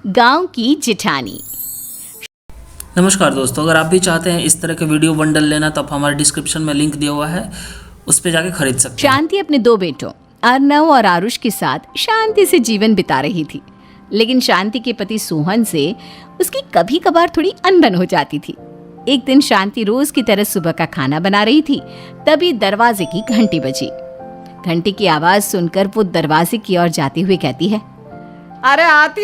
गांव की जिठानी। नमस्कार दोस्तों, अगर आप भी चाहते हैं इस तरह के वीडियो बंडल लेना तो आप हमारे डिस्क्रिप्शन में लिंक दिया हुआ है, उस पर जाके खरीद सकते हैं। शांति अपने दो बेटों अर्नव और आरुष के साथ शांति से जीवन बिता रही थी, लेकिन शांति के पति सोहन से उसकी कभी कभार थोड़ी अनबन हो जाती थी। एक दिन शांति रोज की तरह सुबह का खाना बना रही थी, तभी दरवाजे की घंटी बजी। घंटी की आवाज सुनकर वो दरवाजे की ओर जाते हुए कहती है, अरे आती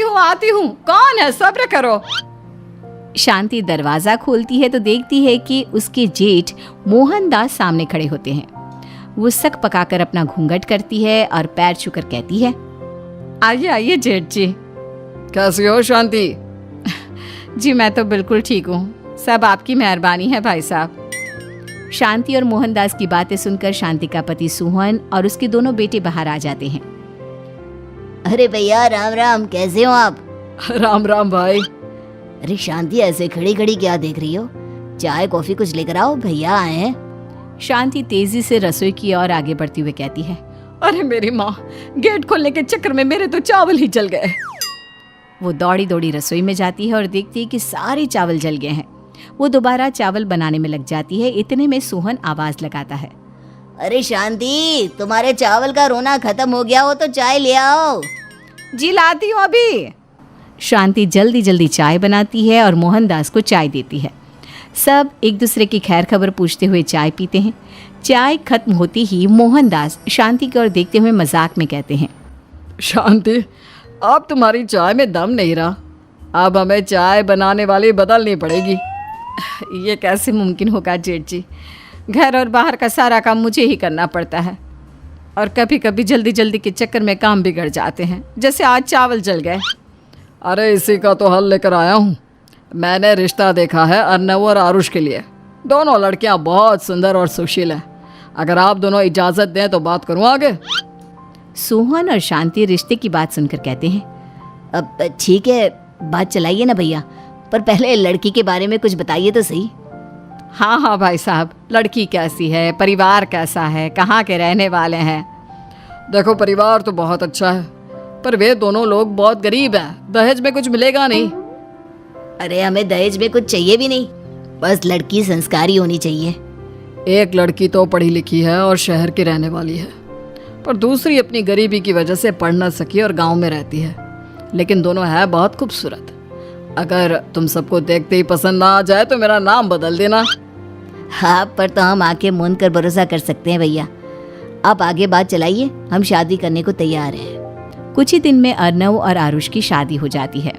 हूँ, कौन है, सब्र करो। शांति दरवाजा खोलती है तो देखती है कि उसके जेठ मोहनदास सामने खड़े होते हैं। वो सक पकाकर अपना घूंघट करती है और पैर छूकर कहती है, आइए आइए जेठ जी। कैसी हो शांति? जी मैं तो बिल्कुल ठीक हूँ, सब आपकी मेहरबानी है भाई साहब। शांति और मोहनदास की बातें सुनकर शांति का पति सोहन और उसके दोनों बेटे बाहर आ जाते हैं। अरे भैया राम राम, कैसे हो आप? राम राम भाई। अरे शांति, ऐसे खड़ी खड़ी क्या देख रही हो? चाय कॉफी कुछ लेकर आओ, भैया आए हैं। शांति तेजी से रसोई की ओर आगे बढ़ती हुए कहती है, अरे मेरी माँ, गेट खोलने के चक्कर में मेरे तो चावल ही जल गए। वो दौड़ी दौड़ी रसोई में जाती है और देखती है कि सारे चावल जल गए हैं। वो दोबारा चावल बनाने में लग जाती है। इतने में सोहन आवाज लगाता है, अरे शांति, तुम्हारे चावल का रोना खत्म हो गया हो तो चाय ले आओ। जी लाती हूँ अभी। शांति जल्दी जल्दी चाय बनाती है और मोहनदास को चाय देती है। सब एक दूसरे की खैर खबर पूछते हुए चाय पीते हैं। चाय खत्म होती ही मोहनदास शांति की ओर देखते हुए मजाक में कहते हैं, शांति, अब तुम्हारी चाय में दम नहीं रहा, अब हमें चाय बनाने वाली बदलनी पड़ेगी। ये कैसे मुमकिन होगा जेठ जी, घर और बाहर का सारा काम मुझे ही करना पड़ता है और कभी कभी जल्दी जल्दी के चक्कर में काम बिगड़ जाते हैं, जैसे आज चावल जल गए। अरे इसी का तो हल लेकर आया हूँ। मैंने रिश्ता देखा है अर्नव और आरुष के लिए। दोनों लड़कियाँ बहुत सुंदर और सुशील हैं। अगर आप दोनों इजाज़त दें तो बात करूँ आगे। सोहन और शांति रिश्ते की बात सुनकर कहते हैं, अब ठीक है, बात चलाइए ना भैया, पर पहले लड़की के बारे में कुछ बताइए तो सही। हाँ हाँ भाई साहब, लड़की कैसी है, परिवार कैसा है, कहाँ के रहने वाले हैं? देखो, परिवार तो बहुत अच्छा है, पर वे दोनों लोग बहुत गरीब हैं। दहेज में कुछ मिलेगा नहीं। अरे हमें दहेज में कुछ चाहिए भी नहीं, बस लड़की संस्कारी होनी चाहिए। एक लड़की तो पढ़ी लिखी है और शहर की रहने वाली है, पर दूसरी अपनी गरीबी की वजह से पढ़ न सकी और गांव में रहती है, लेकिन दोनों है बहुत खूबसूरत। अगर तुम सबको देखते ही पसंद ना आ जाए तो मेरा नाम बदल देना। हाँ, पर तो हम आंखें मूंद कर भरोसा कर सकते हैं भैया। आप आगे बात चलाइए, हम शादी करने को तैयार हैं। कुछ ही दिन में अर्नव और आरुष की शादी हो जाती है।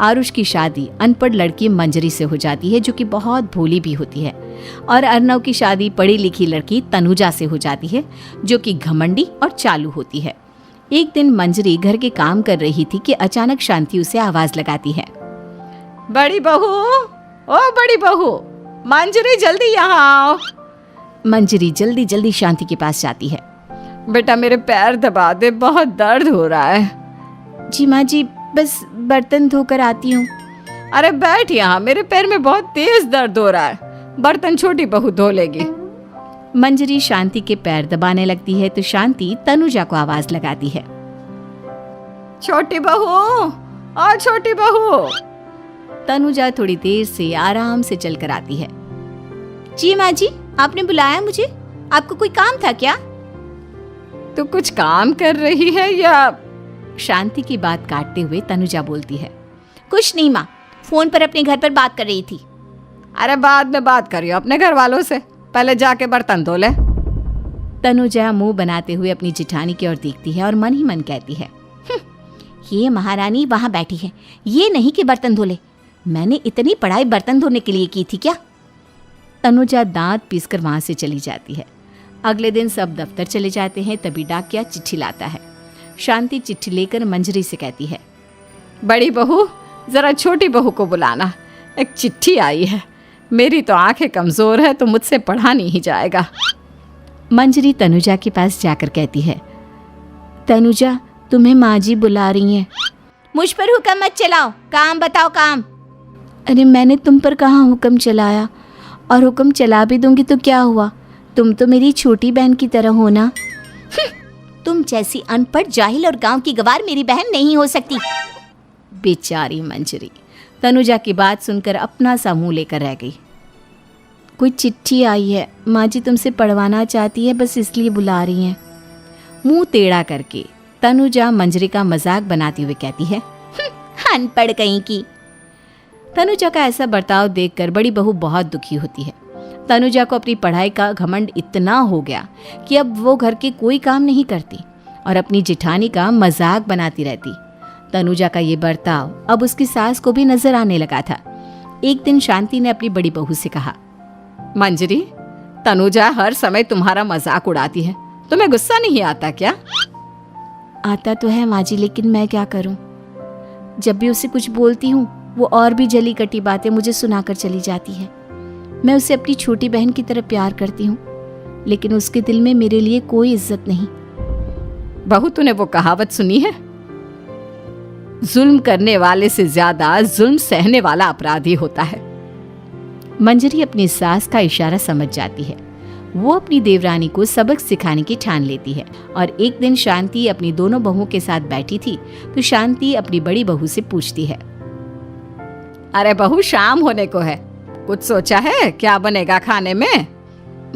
आरुष की शादी अनपढ़ लड़की मंजरी से हो जाती है, जो कि बहुत भोली भी होती है, और अर्नव की शादी पढ़ी लिखी लड़की तनुजा से हो जाती है, जो कि घमंडी और चालू होती है। एक दिन मंजरी घर के काम कर रही थी कि अचानक शांति उसे आवाज लगाती है, बड़ी बहू, ओ बड़ी बहू, मंजरी जल्दी यहाँ आओ। मंजरी जल्दी जल्दी शांति के पास जाती है। बेटा मेरे पैर दबा दे, बहुत दर्द हो रहा है। जी माँ जी, बस बर्तन धोकर आती हूँ। अरे बैठ यहाँ, मेरे पैर में बहुत तेज दर्द हो रहा है, बर्तन छोटी बहू धो लेगी। मंजरी शांति के पैर दबाने लगती है तो शांति तनुजा को आवाज लगाती है, छोटी बहू, ओ छोटी बहू। तनुजा थोड़ी देर से आराम से चलकर आती है। जी माँ जी, आपने बुलाया मुझे? आपको कोई काम था क्या? तू कुछ काम कर रही है या? शांति की बात काटते हुए तनुजा बोलती है, कुछ नहीं माँ, फोन पर अपने घर पर बात कर रही थी। अरे बाद में बात करियो अपने घर वालों से, पहले जाके बर्तन धो ले। तनुजा मुंह बनाते हुए अपनी जिठानी की ओर देखती है और मन ही मन कहती है, ये महारानी वहाँ बैठी है, ये नहीं कि बर्तन धो ले। मैंने इतनी पढ़ाई बर्तन धोने के लिए की थी क्या? तनुजा दांत पीसकर वहां से चली जाती है। अगले दिन सब दफ्तर चले जाते हैं, तभी डाकिया चिट्ठी लाता है। शांति चिट्ठी लेकर मंजरी से कहती है, बड़ी बहू, जरा छोटी बहू को बुलाना, एक चिट्ठी आई है। मेरी तो आंखें कमजोर है तो मुझसे पढ़ा नहीं जाएगा। मंजरी तनुजा के पास जाकर कहती है, तनुजा, तुम्हें माँ जी बुला रही हैं। मुझ पर हुक्म मत चलाओ, काम बताओ काम। अरे मैंने तुम पर कहाँ हुक्म चलाया, और हुक्म चला भी दूंगी तो क्या हुआ, तुम तो मेरी छोटी बहन की तरह हो ना। तुम जैसी अनपढ़, जाहिल और गांव की गवार मेरी बहन नहीं हो सकती। बेचारी मंजरी तनुजा की बात सुनकर अपना सा मुंह लेकर रह गई। कोई चिट्ठी आई है, माँ जी तुमसे पढ़वाना चाहती है, बस इसलिए बुला रही हैं। मुंह टेढ़ा करके तनुजा मंजरी का मजाक बनाती हुए कहती है, अनपढ़ कहीं की। तनुजा का ऐसा बर्ताव देखकर बड़ी बहू बहुत दुखी होती है। तनुजा को अपनी पढ़ाई का घमंड इतना हो गया कि अब वो घर के कोई काम नहीं करती और अपनी जेठानी का मजाक बनाती रहती। तनुजा का ये बर्ताव अब उसकी सास को भी नजर आने लगा था। एक दिन शांति ने अपनी बड़ी बहू से कहा, मंजरी, तनुजा हर समय तुम्हारा मजाक उड़ाती है, तुम्हें गुस्सा नहीं आता क्या? आता तो है माँ जी, लेकिन मैं क्या करूं? जब भी उसे कुछ बोलती हूँ वो और भी जली कटी बातें मुझे सुनाकर चली जाती है। मैं उसे अपनी छोटी बहन की तरह प्यार करती हूँ, लेकिन उसके दिल में मेरे लिए कोई इज्जत नहीं। बहू, तूने वो कहावत सुनी है, जुल्म करने वाले से ज्यादा जुल्म सहने वाला अपराधी होता है। मंजरी अपनी सास का इशारा समझ जाती है। वो अपनी देवरानी को सबक सिखाने की ठान लेती है और एक दिन शांति अपनी दोनों बहुओं के साथ बैठी थी तो शांति अपनी बड़ी बहू से पूछती है, अरे बहू, शाम होने को है, कुछ सोचा है क्या बनेगा खाने में?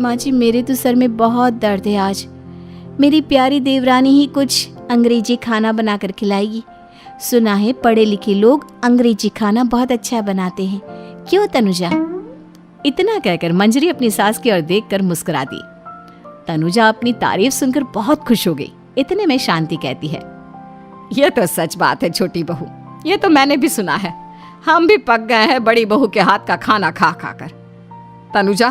माँ जी, मेरे तो सर में बहुत दर्द है आज। मेरी प्यारी देवरानी ही कुछ अंग्रेजी खाना बनाकर खिलाएगी। सुना है पढ़े लिखे लोग अंग्रेजी खाना बहुत अच्छा बनाते हैं, क्यों तनुजा? इतना कहकर मंजरी अपनी सास की ओर देखकर मुस्कुरा दी। तनुजा अपनी तारीफ सुनकर बहुत खुश हो गई। इतने में शांति कहती है, ये तो सच बात है छोटी बहू, ये तो मैंने भी सुना है। हम भी पक गए हैं बड़ी बहू के हाथ का खाना खा खा कर। तनुजा,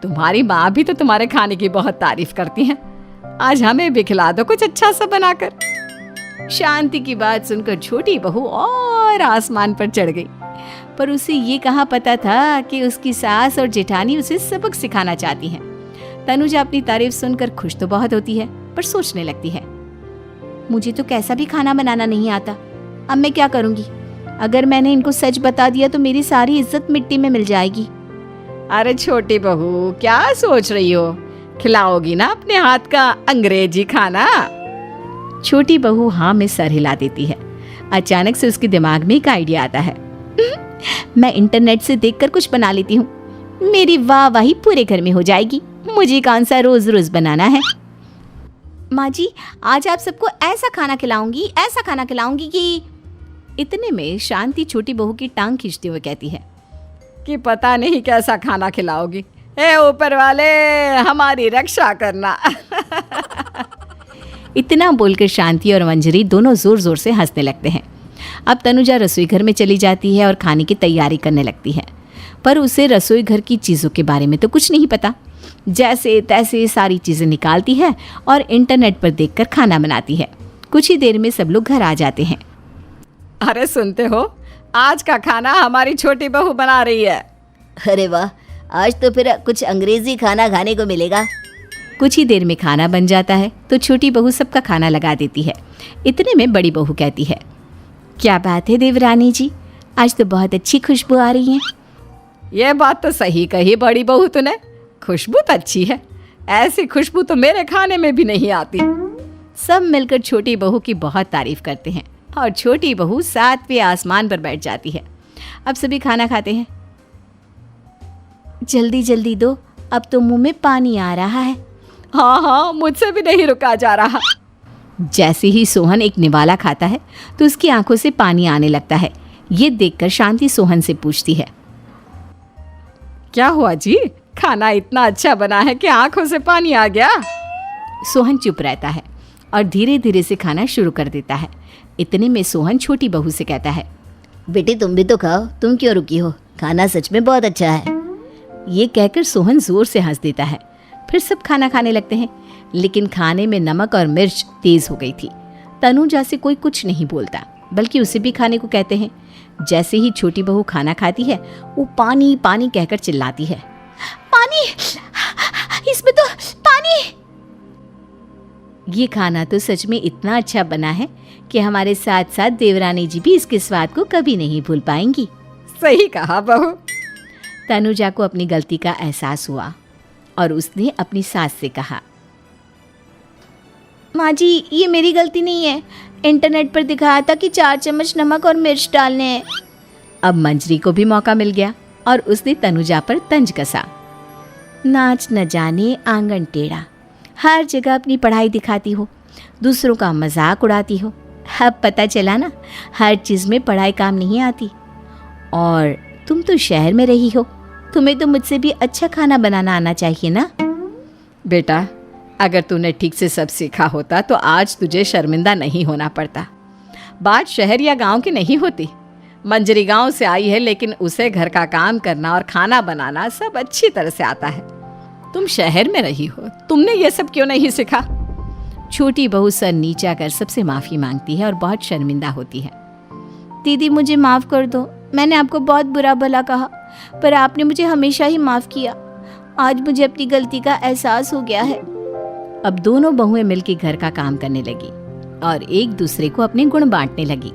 तुम्हारी माँ भी तो तुम्हारे खाने की बहुत तारीफ करती हैं। आज हमें भी खिला दो कुछ अच्छा सा बनाकर। शांति की बात सुनकर छोटी बहू और आसमान पर चढ़ गई, पर उसे ये कहाँ पता था कि उसकी सास और जेठानी उसे सबक सिखाना चाहती हैं। तनुजा अपनी तारीफ सुनकर खुश तो बहुत होती है, पर सोचने लगती है, मुझे तो कैसा भी खाना बनाना नहीं आता। अब मैं क्या करूंगी? अगर मैंने इनको सच बता दिया तो मेरी सारी इज्जत मिट्टी में मिल जाएगी। अरे छोटी बहू, क्या सोच रही हो? खिलाओगी ना अपने हाथ का अंग्रेजी खाना? छोटी बहू हाँ में सर हिला देती है। अचानक से उसके दिमाग में एक आइडिया आता है। मैं इंटरनेट से देखकर कुछ बना लेती हूँ, मेरी वाहवाही पूरे घर में हो जाएगी। मुझे कौन सा रोज रोज बनाना है। माँ जी, आज आप सबको ऐसा खाना खिलाऊंगी, ऐसा खाना खिलाऊंगी कि। इतने में शांति छोटी बहू की टांग खींचते हुए कहती है कि पता नहीं कैसा खाना खिलाओगी। ए ऊपर वाले, हमारी रक्षा करना। इतना बोलकर शांति और मंजरी दोनों जोर जोर से हंसने लगते हैं। अब तनुजा रसोई घर में चली जाती है और खाने की तैयारी करने लगती है, पर उसे रसोई घर की चीज़ों के बारे में तो कुछ नहीं पता। जैसे तैसे सारी चीज़ें निकालती है और इंटरनेट पर देखकर खाना बनाती है। कुछ ही देर में सब लोग घर आ जाते हैं। अरे सुनते हो, आज का खाना हमारी छोटी बहू बना रही है। अरे वाह, आज तो फिर कुछ अंग्रेजी खाना खाने को मिलेगा। कुछ ही देर में खाना बन जाता है तो छोटी बहू सबका खाना लगा देती है। इतने में बड़ी बहू कहती है, क्या बात है देवरानी जी, आज तो बहुत अच्छी खुशबू आ रही है। ये बात तो सही कही बड़ी बहू तूने, खुशबू तो अच्छी है। ऐसी खुशबू तो मेरे खाने में भी नहीं आती। सब मिलकर छोटी बहू की बहुत तारीफ करते हैं और छोटी बहू 7वें आसमान पर बैठ जाती है। अब सभी खाना खाते हैं। जल्दी जल्दी दो, अब तो मुंह में पानी आ रहा है। हाँ हाँ, मुझसे भी नहीं रुका जा रहा। जैसे ही सोहन एक निवाला खाता है तो उसकी आंखों से पानी आने लगता है। ये देखकर शांति सोहन से पूछती है, क्या हुआ जी, खाना इतना अच्छा बना है कि आंखों से पानी आ गया? सोहन चुप रहता है और धीरे धीरे से खाना शुरू कर देता है। इतने में सोहन छोटी बहू से कहता है, बेटी तुम भी तो खाओ, तुम क्यों रुकी हो? खाना सच में बहुत अच्छा है। ये कहकर सोहन जोर से हंस देता है। फिर सब खाना खाने लगते हैं, लेकिन खाने में नमक और मिर्च तेज हो गई थी। तनुजा से कोई कुछ नहीं बोलता, बल्कि उसे भी खाने को कहते हैं। जैसे ही छोटी बहू खाना खाती है वो पानी पानी कहकर चिल्लाती है, पानी, इसमें तो पानी। ये खाना तो सच में इतना अच्छा बना है कि हमारे साथ साथ देवरानी जी भी इसके स्वाद को कभी नहीं भूल पाएंगी। सही कहा बहू। तनुजा को अपनी गलती का एहसास हुआ और उसने अपनी सास से कहा, माँ जी, ये मेरी गलती नहीं है, इंटरनेट पर दिखाया था कि 4 चम्मच नमक और मिर्च डालने हैं। अब मंजरी को भी मौका मिल गया और उसने तनुजा पर तंज कसा। नाच न जाने आंगन टेढ़ा, हर जगह अपनी पढ़ाई दिखाती हो, दूसरों का मजाक उड़ाती हो। अब पता चला ना, हर चीज़ में पढ़ाई काम नहीं आती। और तुम तो शहर में रही हो, तुम्हें तो मुझसे भी अच्छा खाना बनाना आना चाहिए ना। बेटा, अगर तूने ठीक से सब सीखा होता तो आज तुझे शर्मिंदा नहीं होना पड़ता। बात शहर या गांव की नहीं होती। मंजरी गांव से आई है, लेकिन उसे घर का काम करना और खाना बनाना सब अच्छी तरह से आता है। तुम शहर में रही हो, तुमने ये सब क्यों नहीं सीखा? छोटी बहू सर नीचा कर सबसे माफ़ी मांगती है और बहुत शर्मिंदा होती है। दीदी मुझे माफ़ कर दो, मैंने आपको बहुत बुरा भला कहा, पर आपने मुझे हमेशा ही माफ़ किया। आज मुझे अपनी गलती का एहसास हो गया है। अब दोनों बहुएं मिलकर घर का काम करने लगी और एक दूसरे को अपने गुण बांटने लगी।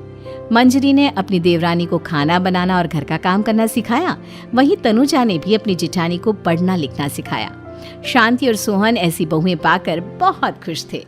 मंजरी ने अपनी देवरानी को खाना बनाना और घर का काम करना सिखाया, वहीं तनुजा ने भी अपनी जिठानी को पढ़ना लिखना सिखाया। शांति और सोहन ऐसी बहुएं पाकर बहुत खुश थे।